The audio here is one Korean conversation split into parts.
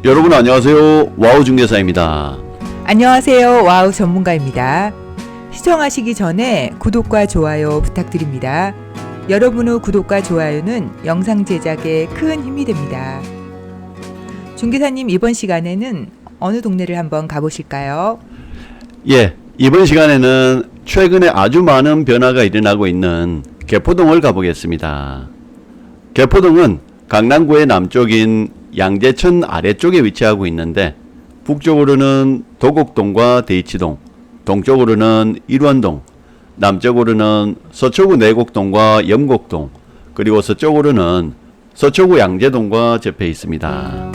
여러분 안녕하세요. 와우 중개사입니다. 안녕하세요. 와우 전문가입니다. 시청하시기 전에 구독과 좋아요 부탁드립니다. 여러분의 구독과 좋아요는 영상 제작에 큰 힘이 됩니다. 중개사님, 이번 시간에는 어느 동네를 한번 가보실까요? 예, 이번 시간에는 최근에 아주 많은 변화가 일어나고 있는 개포동을 가보겠습니다. 개포동은 강남구의 남쪽인 양재천 아래쪽에 위치하고 있는데, 북쪽으로는 도곡동과 대치동, 동쪽으로는 일원동, 남쪽으로는 서초구 내곡동과 염곡동, 그리고 서쪽으로는 서초구 양재동과 접해 있습니다.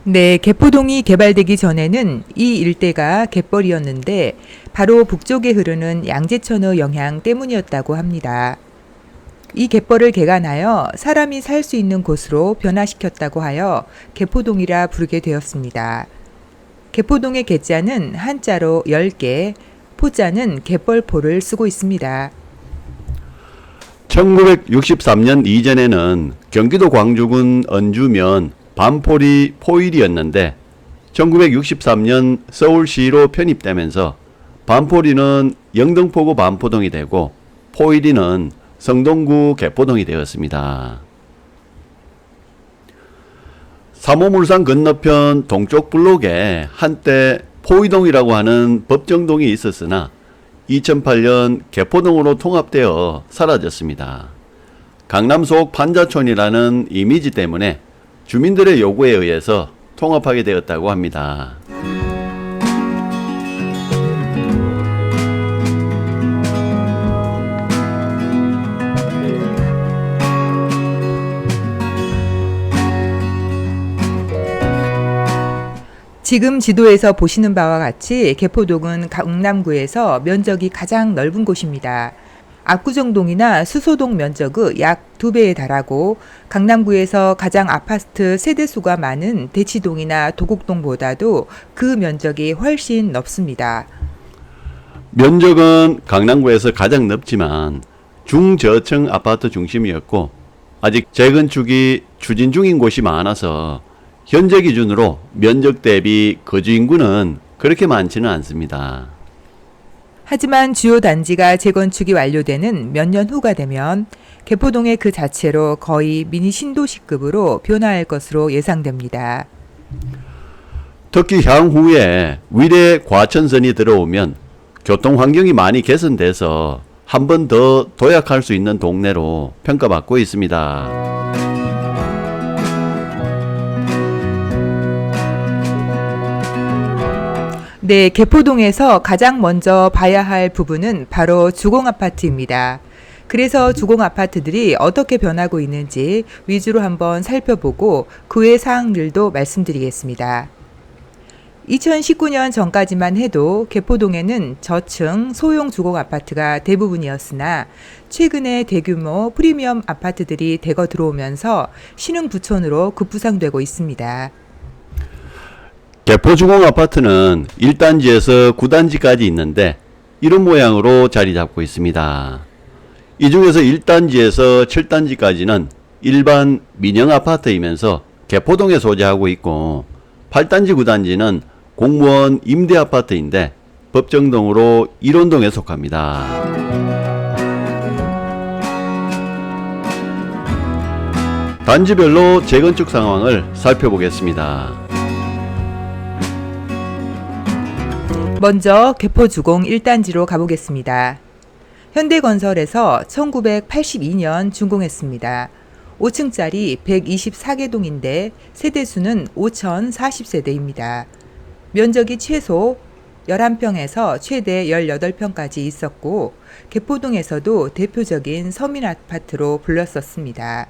네, 개포동이 개발되기 전에는 이 일대가 갯벌이었는데 바로 북쪽에 흐르는 양재천의 영향 때문이었다고 합니다. 이 갯벌을 개간하여 사람이 살 수 있는 곳으로 변화시켰다고 하여 개포동이라 부르게 되었습니다. 개포동의 개자는 한자로 10개, 포자는 갯벌포를 쓰고 있습니다. 1963년 이전에는 경기도 광주군 언주면 반포리 포일이었는데, 1963년 서울시로 편입되면서 반포리는 영등포구 반포동이 되고 포일이는 성동구 개포동이 되었습니다. 3호물산 건너편 동쪽 블록에 한때 포이동이라고 하는 법정동이 있었으나 2008년 개포동으로 통합되어 사라졌습니다. 강남 속 판자촌이라는 이미지 때문에 주민들의 요구에 의해서 통합하게 되었다고 합니다. 지금 지도에서 보시는 바와 같이 개포동은 강남구에서 면적이 가장 넓은 곳입니다. 압구정동이나 수소동 면적의 약 2배에 달하고, 강남구에서 가장 아파트 세대수가 많은 대치동이나 도곡동보다도 그 면적이 훨씬 넓습니다. 면적은 강남구에서 가장 넓지만 중저층 아파트 중심이었고, 아직 재건축이 추진 중인 곳이 많아서 현재 기준으로 면적 대비 거주 인구는 그렇게 많지는 않습니다. 하지만 주요 단지가 재건축이 완료되는 몇 년 후가 되면 개포동의 그 자체로 거의 미니 신도시급으로 변화할 것으로 예상됩니다. 특히 향후에 위례 과천선이 들어오면 교통 환경이 많이 개선돼서 한 번 더 도약할 수 있는 동네로 평가받고 있습니다. 네, 개포동에서 가장 먼저 봐야 할 부분은 바로 주공아파트입니다. 그래서 주공아파트들이 어떻게 변하고 있는지 위주로 한번 살펴보고 그 외 사항들도 말씀드리겠습니다. 2019년 전까지만 해도 개포동에는 저층 소형 주공아파트가 대부분이었으나, 최근에 대규모 프리미엄 아파트들이 대거 들어오면서 신흥부촌으로 급부상되고 있습니다. 개포주공 아파트는 1단지에서 9단지까지 있는데 이런 모양으로 자리 잡고 있습니다. 이 중에서 1단지에서 7단지까지는 일반 민영 아파트이면서 개포동에 소재하고 있고, 8단지 9단지는 공무원 임대 아파트인데 법정동으로 일원동에 속합니다. 단지별로 재건축 상황을 살펴보겠습니다. 먼저 개포주공 1단지로 가보겠습니다. 현대건설에서 1982년 준공했습니다. 5층짜리 124개 동인데 세대수는 5,040세대입니다. 면적이 최소 11평에서 최대 18평까지 있었고, 개포동에서도 대표적인 서민 아파트로 불렸었습니다.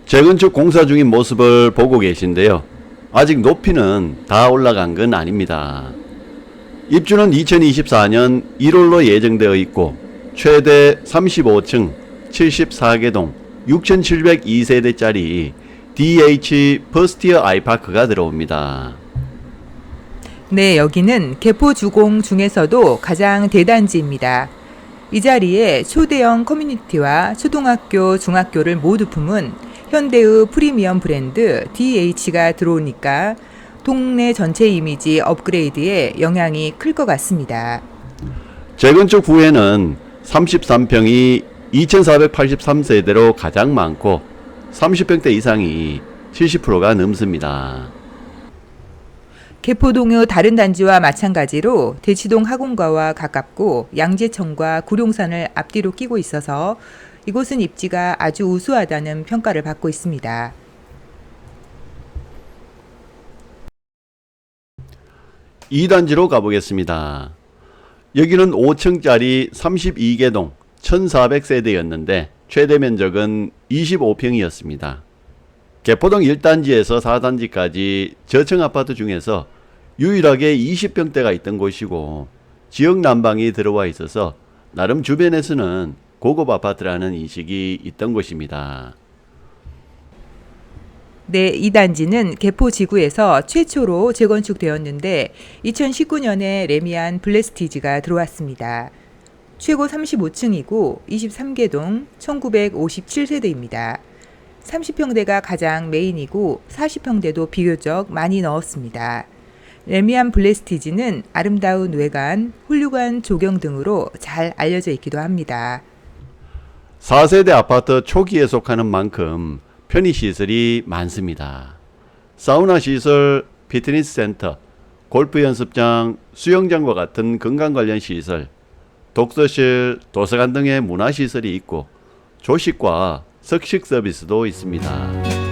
재건축 공사 중인 모습을 보고 계신데요. 아직 높이는 다 올라간 건 아닙니다. 입주는 2024년 1월로 예정되어 있고, 최대 35층 74개 동 6,702세대짜리 DH 퍼스티어 아이파크가 들어옵니다. 네, 여기는 개포주공 중에서도 가장 대단지입니다. 이 자리에 초대형 커뮤니티와 초등학교, 중학교를 모두 품은 현대의 프리미엄 브랜드 DH가 들어오니까 동네 전체 이미지 업그레이드에 영향이 클 것 같습니다. 재건축 후에는 33평이 2,483세대로 가장 많고 30평대 이상이 70%가 넘습니다. 개포동의 다른 단지와 마찬가지로 대치동 학원가와 가깝고 양재천과 구룡산을 앞뒤로 끼고 있어서 이곳은 입지가 아주 우수하다는 평가를 받고 있습니다. 이 단지로 가보겠습니다. 여기는 5층짜리 32개동 1,400세대였는데 최대 면적은 25평이었습니다. 개포동 1단지에서 4단지까지 저층 아파트 중에서 유일하게 20평대가 있던 곳이고 지역 난방이 들어와 있어서 나름 주변에서는 고급 아파트라는 인식이 있던 곳입니다. 네, 이 단지는 개포지구에서 최초로 재건축되었는데 2019년에 레미안 블레스티지가 들어왔습니다. 최고 35층이고 23개동 1957세대입니다. 30평대가 가장 메인이고 40평대도 비교적 많이 넣었습니다. 레미안 블레스티지는 아름다운 외관, 훌륭한 조경 등으로 잘 알려져 있기도 합니다. 4세대 아파트 초기에 속하는 만큼 편의시설이 많습니다. 사우나 시설, 피트니스 센터, 골프 연습장, 수영장과 같은 건강 관련 시설, 독서실, 도서관 등의 문화시설이 있고 조식과 석식 서비스도 있습니다.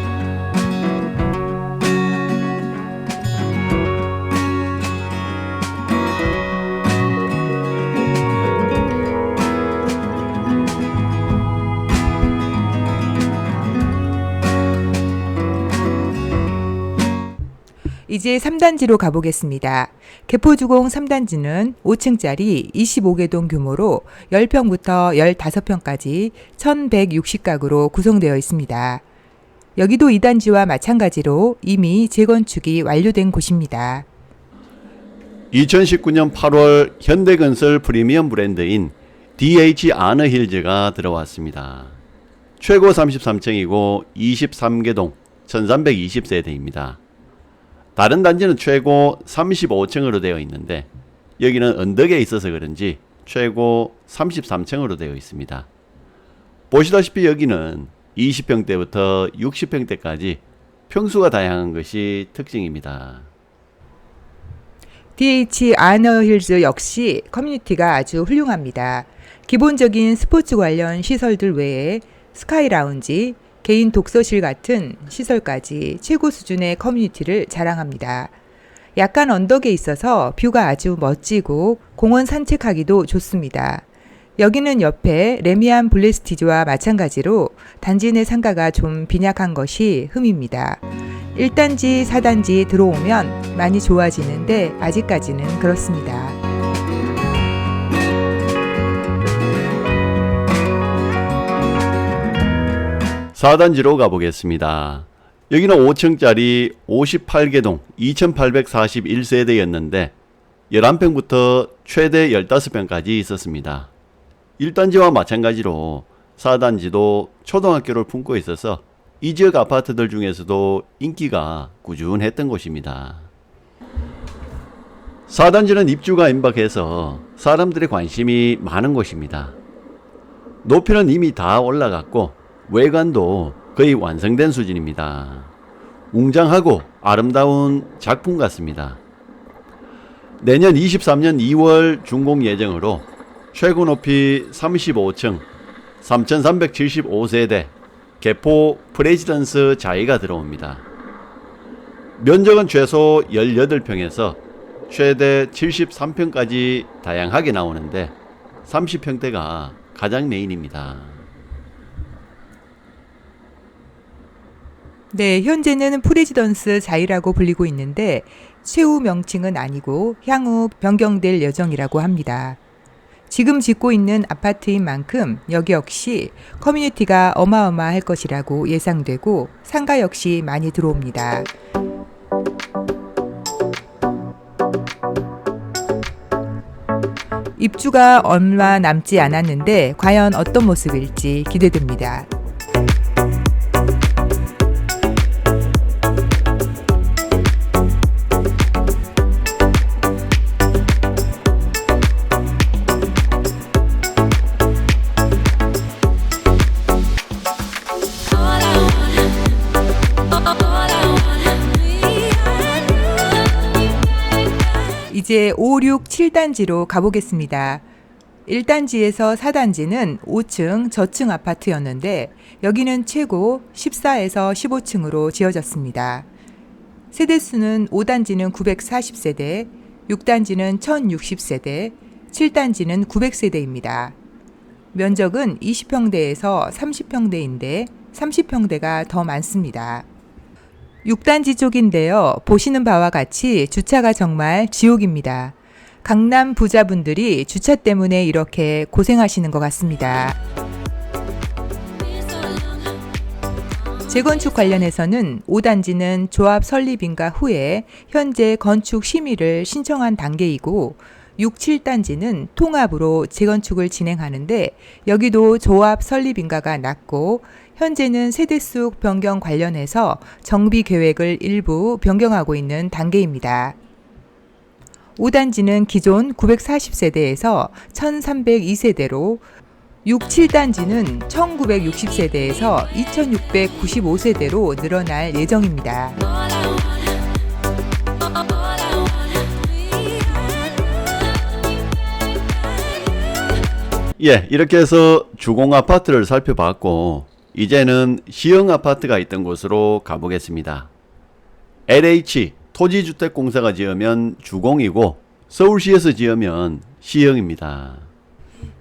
이제 3단지로 가보겠습니다. 개포주공 3단지는 5층짜리 25개동 규모로 10평부터 15평까지 1160가구로 구성되어 있습니다. 여기도 2단지와 마찬가지로 이미 재건축이 완료된 곳입니다. 2019년 8월 현대건설 프리미엄 브랜드인 DH 아너힐즈가 들어왔습니다. 최고 33층이고 23개동 1320세대입니다. 다른 단지는 최고 35층으로 되어 있는데 여기는 언덕에 있어서 그런지 최고 33층으로 되어 있습니다. 보시다시피 여기는 20평대부터 60평대까지 평수가 다양한 것이 특징입니다. DH 아너힐즈 역시 커뮤니티가 아주 훌륭합니다. 기본적인 스포츠 관련 시설들 외에 스카이 라운지, 개인 독서실 같은 시설까지 최고 수준의 커뮤니티를 자랑합니다. 약간 언덕에 있어서 뷰가 아주 멋지고 공원 산책하기도 좋습니다. 여기는 옆에 레미안 블레스티지와 마찬가지로 단지 내 상가가 좀 빈약한 것이 흠입니다. 1단지, 4단지 들어오면 많이 좋아지는데 아직까지는 그렇습니다. 4단지로 가보겠습니다. 여기는 5층짜리 58개동 2841세대였는데 11평부터 최대 15평까지 있었습니다. 1단지와 마찬가지로 4단지도 초등학교를 품고 있어서 이 지역 아파트들 중에서도 인기가 꾸준했던 곳입니다. 4단지는 입주가 임박해서 사람들의 관심이 많은 곳입니다. 높이는 이미 다 올라갔고 외관도 거의 완성된 수준입니다. 웅장하고 아름다운 작품 같습니다. 내년 23년 2월 준공 예정으로 최고 높이 35층 3,375세대 개포 프레지던스 자이가 들어옵니다. 면적은 최소 18평에서 최대 73평까지 다양하게 나오는데 30평대가 가장 메인입니다. 네, 현재는 프레지던스 자이라고 불리고 있는데 최후 명칭은 아니고 향후 변경될 예정이라고 합니다. 지금 짓고 있는 아파트인 만큼 여기 역시 커뮤니티가 어마어마할 것이라고 예상되고 상가 역시 많이 들어옵니다. 입주가 얼마 남지 않았는데 과연 어떤 모습일지 기대됩니다. 이제 5, 6, 7단지로 가보겠습니다. 1단지에서 4단지는 5층 저층 아파트였는데 여기는 최고 14에서 15층으로 지어졌습니다. 세대수는 5단지는 940세대, 6단지는 1060세대, 7단지는 900세대입니다. 면적은 20평대에서 30평대인데 30평대가 더 많습니다. 6단지 쪽인데요. 보시는 바와 같이 주차가 정말 지옥입니다. 강남 부자분들이 주차 때문에 이렇게 고생하시는 것 같습니다. 재건축 관련해서는 5단지는 조합 설립 인가 후에 현재 건축 심의를 신청한 단계이고 6, 7단지는 통합으로 재건축을 진행하는데 여기도 조합 설립 인가가 낮고 현재는 세대수 변경 관련해서 정비 계획을 일부 변경하고 있는 단계입니다. 5단지는 기존 940세대에서 1302세대로 6, 7단지는 1960세대에서 2695세대로 늘어날 예정입니다. 예, 이렇게 해서 주공 아파트를 살펴봤고 이제는 시형 아파트가 있던 곳으로 가보겠습니다. LH 토지주택공사가 지으면 주공이고 서울시에서 지으면 시형입니다.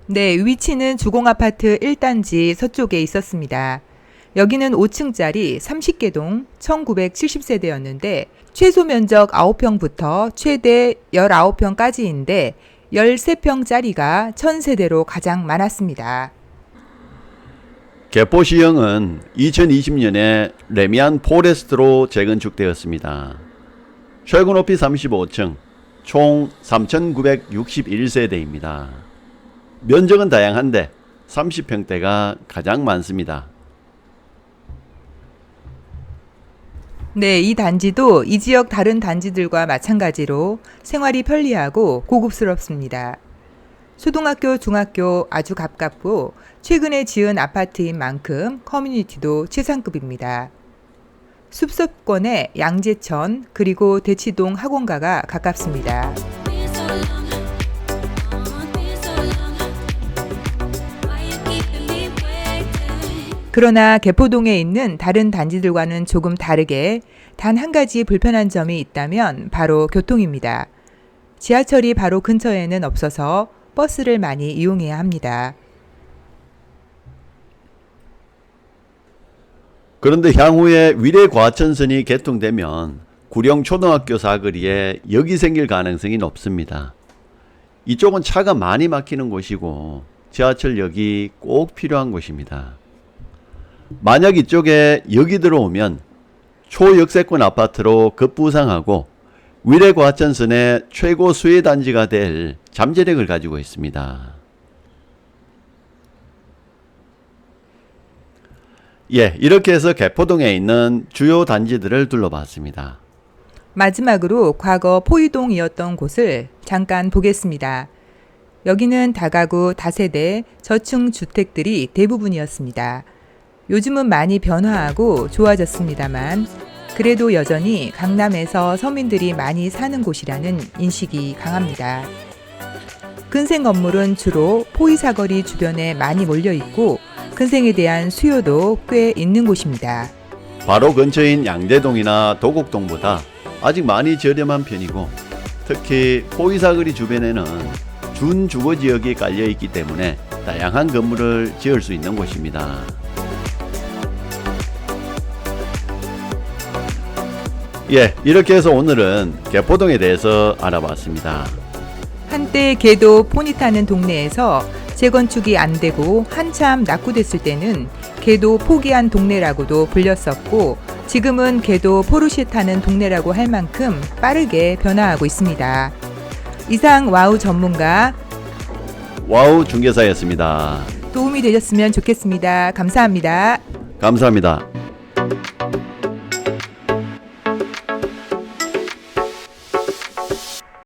네, 위치는 주공아파트 1단지 서쪽에 있었습니다. 여기는 5층짜리 30개동 1970세대였는데 최소 면적 9평부터 최대 19평까지인데 13평짜리가 1000세대로 가장 많았습니다. 개포시형은 2020년에 레미안 포레스트로 재건축되었습니다. 최고 높이 35층, 총 3,961세대입니다. 면적은 다양한데 30평대가 가장 많습니다. 네, 이 단지도 이 지역 다른 단지들과 마찬가지로 생활이 편리하고 고급스럽습니다. 초등학교, 중학교 아주 가깝고 최근에 지은 아파트인 만큼 커뮤니티도 최상급입니다. 숲속권에 양재천 그리고 대치동 학원가가 가깝습니다. 그러나 개포동에 있는 다른 단지들과는 조금 다르게 단 한 가지 불편한 점이 있다면 바로 교통입니다. 지하철이 바로 근처에는 없어서 버스를 많이 이용해야 합니다. 그런데 향후에 위례과천선이 개통되면 구룡초등학교 사거리에 역이 생길 가능성이 높습니다. 이쪽은 차가 많이 막히는 곳이고 지하철역이 꼭 필요한 곳입니다. 만약 이쪽에 역이 들어오면 초역세권 아파트로 급부상하고 위례과천선의 최고 수혜단지가 될 잠재력을 가지고 있습니다. 예, 이렇게 해서 개포동에 있는 주요 단지들을 둘러봤습니다. 마지막으로 과거 포이동이었던 곳을 잠깐 보겠습니다. 여기는 다가구 다세대 저층 주택들이 대부분이었습니다. 요즘은 많이 변화하고 좋아졌습니다만 그래도 여전히 강남에서 서민들이 많이 사는 곳이라는 인식이 강합니다. 근생 건물은 주로 포이사거리 주변에 많이 몰려 있고 근생에 대한 수요도 꽤 있는 곳입니다. 바로 근처인 양재동이나 도곡동보다 아직 많이 저렴한 편이고 특히 포이사거리 주변에는 준주거지역이 깔려있기 때문에 다양한 건물을 지을 수 있는 곳입니다. 예, 이렇게 해서 오늘은 개포동에 대해서 알아봤습니다. 한때 개도 포니 타는 동네에서 재건축이 안 되고 한참 낙후됐을 때는 개도 포기한 동네라고도 불렸었고 지금은 개도 포르쉐 타는 동네라고 할 만큼 빠르게 변화하고 있습니다. 이상 와우 전문가 와우 중개사였습니다. 도움이 되셨으면 좋겠습니다. 감사합니다. 감사합니다.